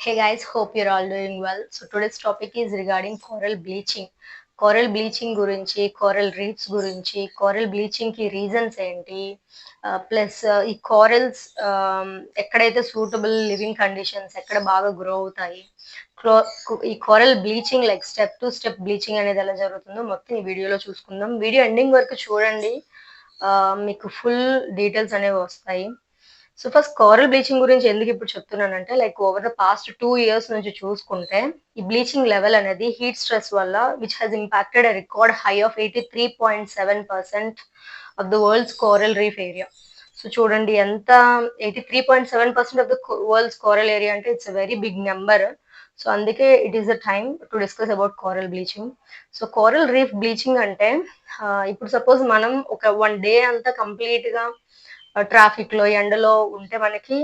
Hey guys, hope you're all doing well. So today's topic is regarding coral bleaching. Coral bleaching గురించి, coral reefs గురించి, coral bleaching కి reasons ఏంటి, plus ఈ corals ఎక్కడైతే suitable living conditions ఎక్కడ బాగా grow అవుతాయి, ఈ coral bleaching like step to step bleaching అనేది ఎలా జరుగుతుందో మొత్తం ఈ వీడియోలో చూసుకుందాం. వీడియో ఎండింగ్ వరకు చూడండి, మీకు ఫుల్ డీటెయిల్స్ అనేవి వస్తాయి. సో ఫస్ట్ కోరల్ బ్లీచింగ్ గురించి ఎందుకు ఇప్పుడు చెప్తున్నానంటే, like over the past 2 years నుంచి చూసుకుంటే ఈ బ్లీచింగ్ లెవెల్ అనేది హీట్ స్ట్రెస్ వల్ల which has impacted a record high of 83.7% of the world's coral reef area. So చూడండి ఎంత, 83.7% of the world's coral area అంటే it's a very big number. So అందుకే it is the time to discuss about coral bleaching. So coral reef bleaching అంటే ఇప్పుడు suppose మనం ఒక 1 day అంతా complete గా ట్రాఫిక్ లో ఎండలో ఉంటే మనకి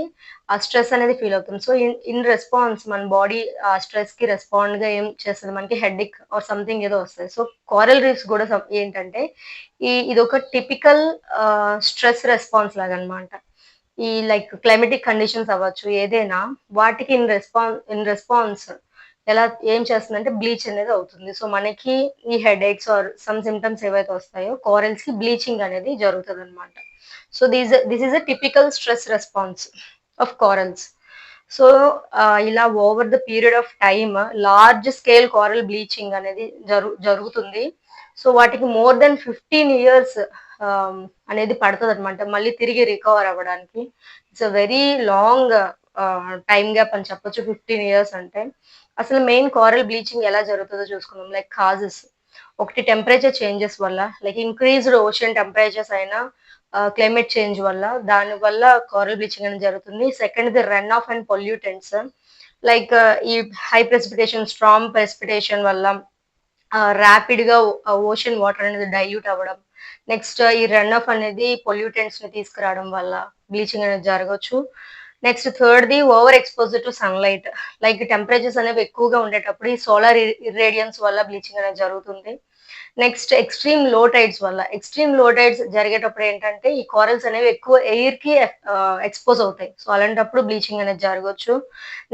ఆ స్ట్రెస్ అనేది ఫీల్ అవుతుంది. సో ఇన్ రెస్పాన్స్ మన బాడీ ఆ స్ట్రెస్ కి రెస్పాండ్ గా ఏం చేస్తుంది, మనకి హెడ్ఏక్ ఆర్ సంథింగ్ ఏదో వస్తుంది. సో కోరల్ రీఫ్స్ కూడా ఏంటంటే ఇది ఒక టిపికల్ స్ట్రెస్ రెస్పాన్స్ లాగా అనమాట. ఈ లైక్ క్లైమేటిక్ కండిషన్స్ అవ్వచ్చు ఏదైనా, వాటికి ఇన్ రెస్పాన్స్ ఎలా ఏం చేస్తుందంటే బ్లీచ్ అనేది అవుతుంది. సో మనకి ఈ హెడేక్స్ ఆర్ సమ్ సిమ్టమ్స్ ఏవైతే వస్తాయో కోరల్స్ కి బ్లీచింగ్ అనేది జరుగుతుంది అనమాట. So this is a typical stress response of corals. So ఇలా over the period of time large scale coral bleaching అనేది జరుగుతుంది. సో వాటికి మోర్ దెన్ 15 years అనేది పడుతుంది అనమాట మళ్ళీ తిరిగి రికవర్ అవ్వడానికి. It's a very long time gap అని చెప్పొచ్చు 15 years అంటే. అసలు మెయిన్ కోరల్ బ్లీచింగ్ ఎలా జరుగుతుందో చూసుకుందాం. లైక్ కాజెస్ ఒకటి టెంపరేచర్ చేంజెస్ వల్ల, లైక్ ఇంక్రీజ్డ్ ఓషన్ టెంపరేచర్స్ అయినా, క్లైమేట్ చేంజ్ వల్ల, దాని వల్ల కోరల్ బ్లీచింగ్ అనేది జరుగుతుంది. Second the run of and pollutants, like ఈ హై ప్రెసిపిటేషన్, స్ట్రాంగ్ ప్రెసిపిటేషన్ వల్ల ర్యాపిడ్ గా ఓషన్ వాటర్ అనేది డైల్యూట్ అవ్వడం. నెక్స్ట్ ఈ రన్ ఆఫ్ అనేది పొల్యూటెంట్స్ ని తీసుకురావడం వల్ల బ్లీచింగ్ అనేది జరగవచ్చు. Next third the over exposure to sunlight, like temperatures అనేవి ఎక్కువగా ఉండేటప్పుడు ఈ సోలార్ ఇర్రేడియన్స్ వల్ల బ్లీచింగ్ అనేది జరుగుతుంది. నెక్స్ట్ ఎక్స్ట్రీమ్ లో టైడ్స్ వల్ల, ఎక్స్ట్రీమ్ లో టైడ్స్ జరిగేటప్పుడు ఏంటంటే ఈ కోరల్స్ అనేవి ఎక్కువ ఎయిర్ కి ఎక్స్పోజ్ అవుతాయి. సో అలాంటప్పుడు బ్లీచింగ్ అనేది జరగవచ్చు.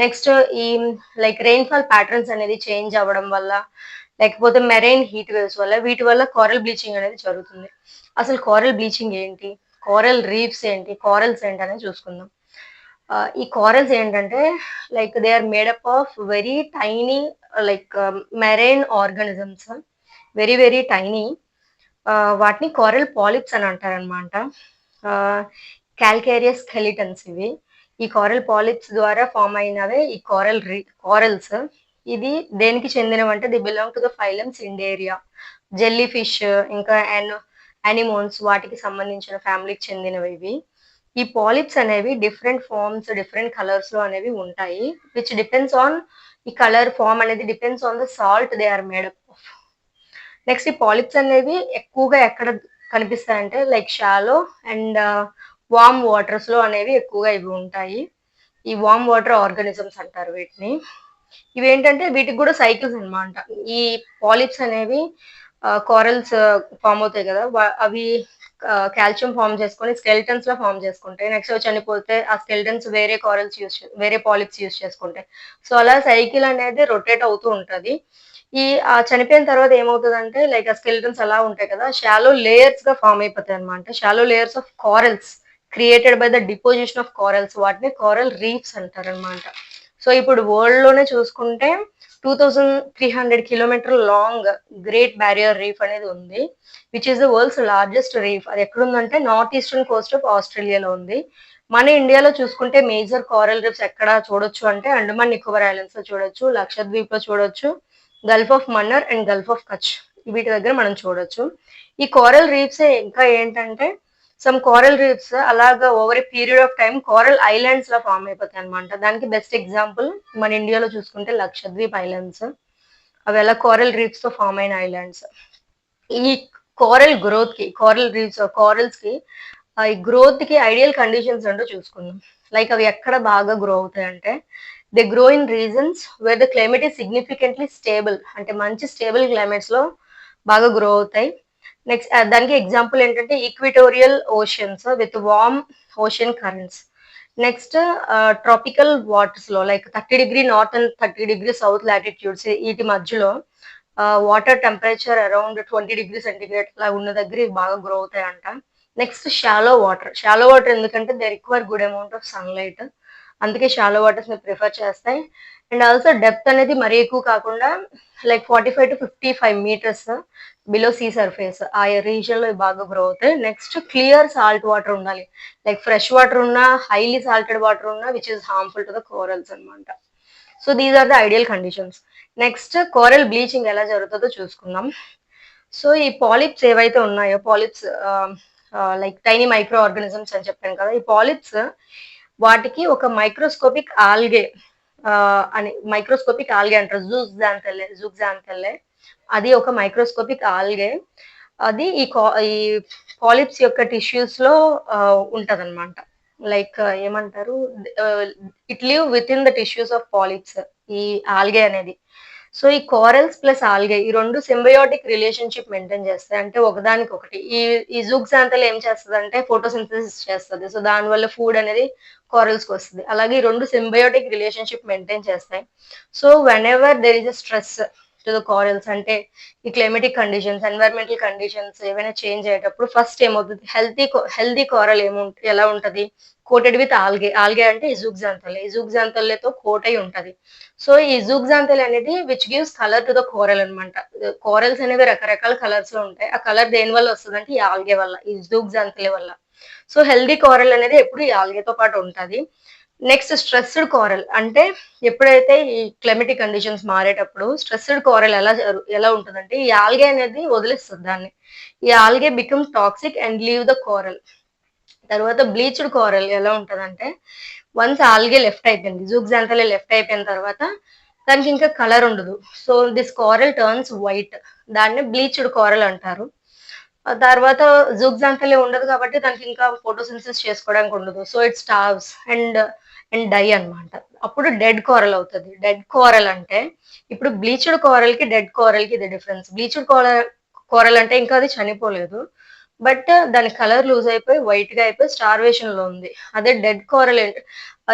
నెక్స్ట్ ఈ లైక్ రెయిన్ఫాల్ ప్యాటర్న్స్ అనేది చేంజ్ అవ్వడం వల్ల, లేకపోతే మెరైన్ హీట్ వేవ్స్ వల్ల, వీటి వల్ల కోరల్ బ్లీచింగ్ అనేది జరుగుతుంది. అసలు కోరల్ బ్లీచింగ్ ఏంటి, కోరల్ రీఫ్స్ ఏంటి, కోరల్స్ ఏంటి అనేది చూసుకుందాం. ఈ కోరల్స్ ఏంటంటే like they are made up of very tiny like marine organisms, very very tiny. వాటిని కోరల్ పాలిప్స్ అని అంటారనమాట. క్యాల్కేరియస్ స్కెలిటన్స్ ఇవి. ఈ కోరల్ పాలిప్స్ ద్వారా ఫామ్ అయినవే ఈ కోరల్స్. ఇది దేనికి చెందినవంటే they belong to the phylum Cnidaria. Jellyfish ఇంకా యానిమోన్స్ వాటికి సంబంధించిన ఫ్యామిలీకి చెందినవి ఇవి. ఈ పాలిప్స్ అనేవి డిఫరెంట్ ఫార్మ్స్, డిఫరెంట్ కలర్స్ లో అనేవి ఉంటాయి. విచ్ డిపెండ్స్ ఆన్, ఈ కలర్ ఫార్మ్ అనేది depends on the salt they are made up of. Next ఈ పాలిప్స్ అనేవి ఎక్కువగా ఎక్కడ కనిపిస్తాయంటే like shallow and warm waters లో అనేవి ఎక్కువగా ఇవి ఉంటాయి. ఈ వామ్ వాటర్ ఆర్గానిజమ్స్ అంటారు వీటిని. ఇవి ఏంటంటే వీటికి కూడా సైకిల్స్ అనమాట. ఈ పాలిప్స్ అనేవి కోరల్స్ ఫామ్ అవుతాయి కదా, అవి కాల్షియం ఫామ్ చేసుకొని స్కెల్టన్స్ లో ఫామ్ చేసుకుంటాయి. నెక్స్ట్ చనిపోతే ఆ స్కెల్టన్స్ వేరే కోరల్స్ వేరే పాలిప్స్ యూస్ చేసుకుంటాయి. సో అలా సైకిల్ అనేది రొటేట్ అవుతూ ఉంటది. ఈ చనిపోయిన తర్వాత ఏమవుతుందంటే లైక్ ఆ స్కెల్టన్స్ అలా ఉంటాయి కదా, షాలో లేయర్స్ గా ఫామ్ అయిపోతాయి అనమాట. Shallow layers of corals created by the deposition of corals, వాటిని కోరల్ రీఫ్స్ అంటారు అనమాట. సో ఇప్పుడు వరల్డ్ లోనే చూసుకుంటే 2300 kilometer long great barrier reef అనేది ఉంది, which is the world's largest reef. అది ఎక్కడుందంటే నార్త్ ఈస్టర్న్ కోస్ట్ ఆఫ్ ఆస్ట్రేలియాలో ఉంది. మన ఇండియాలో చూసుకుంటే మేజర్ కోరల్ రీఫ్స్ ఎక్కడ చూడొచ్చు అంటే అండమాన్ నికోబార్ ఐలాండ్స్ లో చూడొచ్చు, లక్షద్వీప్ లో చూడొచ్చు, gulf of Mannar and gulf of Kutch, వీటి దగ్గర మనం చూడొచ్చు. ఈ కోరల్ రీఫ్స్ ఇంకా ఏంటంటే సమ్ కోరల్ రీఫ్స్ అలాగా over a period of time coral islands లా ఫామ్ అయిపోతాయి అనమాట. దానికి బెస్ట్ ఎగ్జాంపుల్ మన ఇండియాలో చూసుకుంటే లక్షద్వీప్ ఐలాండ్స్. అవి ఎలా కోరల్ రీఫ్స్ తో ఫామ్ అయిన ఐలాండ్స్. ఈ కోరల్ గ్రోత్ కి, కోరల్ రీఫ్స్ కోరల్స్ కి ఈ గ్రోత్ కి ఐడియల్ కండిషన్స్ అంటూ చూసుకుందాం. లైక్ అవి ఎక్కడ బాగా గ్రో అవుతాయి అంటే they grow in reasons wear the climate is significantly stable, అంటే మంచి స్టేబుల్ క్లైమేట్స్ లో బాగా గ్రో అవుతాయి. నెక్స్ట్ దానికి ఎగ్జాంపుల్ ఏంటంటే equatorial oceans with warm ocean currents. Next tropical వాటర్స్‌లో like 30° north and 30° south latitudes ఈటి మధ్యలో వాటర్ టెంపరేచర్ అరౌండ్ 20 సెంటీగ్రేడ్ అలా ఉన్న దగ్గర ఇవి బాగా గ్రో అవుతాయంట. Next shallow water. Shallow water ఎందుకంటే they require good amount of sunlight. అందుకే షాలో వాటర్స్‌ని ప్రిఫర్ చేస్తాయి. అండ్ ఆల్సో డెప్త్ అనేది మరీ ఎక్కువ కాకుండా like 45-55 metres below sea surface ఆ రీజియన్‌లో ఇవి బాగా గ్రో అవుతాయి. నెక్స్ట్ క్లియర్ సాల్ట్ వాటర్ ఉండాలి. లైక్ ఫ్రెష్ వాటర్ ఉన్నా, హైలీ సాల్టెడ్ వాటర్ ఉన్నా which is harmful to the corals అన్నమాట. So these are the ideal conditions. Next coral bleaching ఎలా జరుగుతుందో చూసుకుందాం. సో ఈ పాలిప్స్ ఏవైతే ఉన్నాయో polyps like tiny micro organisms అని చెప్పాను కదా. ఈ పాలిప్స్ వాటికి ఒక మైక్రోస్కోపిక్ ఆల్గే అని మైక్రోస్కోపిక్ ఆల్గే అంటారు. జూగ్జాంథెల్లే అది ఒక మైక్రోస్కోపిక్ ఆల్గే. అది ఈ పాలిప్స్ యొక్క టిష్యూస్ లో ఉంటదన్నమాట. లైక్ ఏమంటారు, it live with in the tissues of polyps ఈ ఆల్గే అనేది. సో ఈ కోరల్స్ ప్లస్ ఆల్గే ఈ రెండు సింబయోటిక్ రిలేషన్షిప్ మెయింటైన్ చేస్తాయి. అంటే ఒకదానికొకటి. ఈ జూగ్జాంథెల్ ఏం చేస్తదంటే ఫోటోసింథసిస్ చేస్తది. సో దానివల్ల ఫుడ్ అనేది కోరల్స్‌కి వస్తది. అలాగే ఈ రెండు సింబయోటిక్ రిలేషన్షిప్ మెయింటైన్ చేస్తాయి. So whenever there is a stress to the corals అంటే ఈ క్లైమాటిక్ కండిషన్స్, ఎన్విరాన్మెంటల్ కండిషన్స్ ఏవైనా చేంజ్ అయ్యేటప్పుడు ఫస్ట్ ఏమవుతది, హెల్తీ కోరల్ ఎలా ఉంటది, కోటెడ్ విత్ ఆల్గే. ఆల్గే అంటే ఇజూగ్జాంథెల్లే. ఇజూగ్జాంథెల్లేతో కోట్ అయి ఉంటది. సో ఈ జూగ్జాంథెల్ అనేది which gives colour to the coral అన్నమాట. కోరల్స్ అనేవి రకరకాల కలర్స్ లో ఉంటాయి. ఆ కలర్ దేని వల్ల వస్తదంటే ఈ ఆల్గే వల్ల, ఈ జూగ్జాంథెల్లే వల్ల. సో హెల్తీ కోరల్ అనేది ఎప్పుడు ఈ ఆల్గేతో పాటు ఉంటది. నెక్స్ట్ స్ట్రెస్డ్ కోరల్ అంటే ఎప్పుడైతే ఈ క్లైమాటిక్ కండిషన్స్ మారేటప్పుడు స్ట్రెస్డ్ కోరల్ ఎలా ఉంటదంటే ఈ ఆల్గే అనేది వదిలేస్తది దాన్ని. ఈ algae become toxic and leave the coral. తర్వాత బ్లీచ్డ్ కోరల్ ఎలా ఉంటదంటే వన్స్ ఆల్గే లెఫ్ట్ అయిపోయింది, జూగ్జాంథెల్లే లెఫ్ట్ అయిపోయిన తర్వాత దానికి ఇంకా కలర్ ఉండదు. So this coral turns white. దాన్ని బ్లీచ్డ్ కోరల్ అంటారు. ఆ తర్వాత జూగ్జాంథెల్లే ఉండదు కాబట్టి దానికి ఇంకా ఫోటోసింథసిస్ చేసుకోవడానికి ఉండదు. సో ఇట్ స్టార్వ్స్ అండ్ డై అన్నమాట. అప్పుడు డెడ్ కోరల్ అవుతది. డెడ్ కోరల్ అంటే ఇప్పుడు బ్లీచ్డ్ కోరల్‌కి, డెడ్ కోరల్‌కి ఇది డిఫరెన్స్. బ్లీచ్డ్ కోరల్ అంటే ఇంకా అది చనిపోలేదు. బట్ దాని కలర్ లూజ్ అయిపోయి వైట్‌గా అయిపోయి స్టార్వేషన్‌లో ఉంది. అదే డెడ్ కోరల్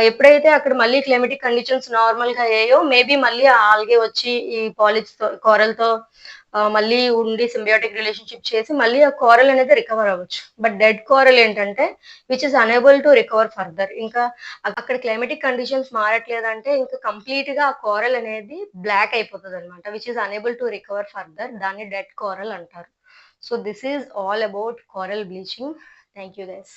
ఎప్పుడైతే అక్కడ మళ్ళీ క్లైమాటిక్ కండిషన్స్ నార్మల్‌గా అయ్యాయో మేబీ మళ్ళీ ఆ ఆల్గే వచ్చి ఈ పాలిప్స్‌తో కోరల్‌తో మళ్ళీ ఉండి సింబయోటిక్ రిలేషన్‌షిప్ చేసి మళ్ళీ ఆ కోరల్ అనేది రికవర్ అవ్వచ్చు. బట్ డెడ్ కోరల్ ఏంటంటే which is unable to recover further. ఇంకా అక్కడ క్లైమాటిక్ కండిషన్స్ మారట్లేదంటే ఇంకా కంప్లీట్‌గా ఆ కోరల్ అనేది బ్లాక్ అయిపోతదన్నమాట. Which is unable to recover further. దాన్ని డెడ్ కోరల్ అంటారు. So this is all about coral bleaching. Thank you guys.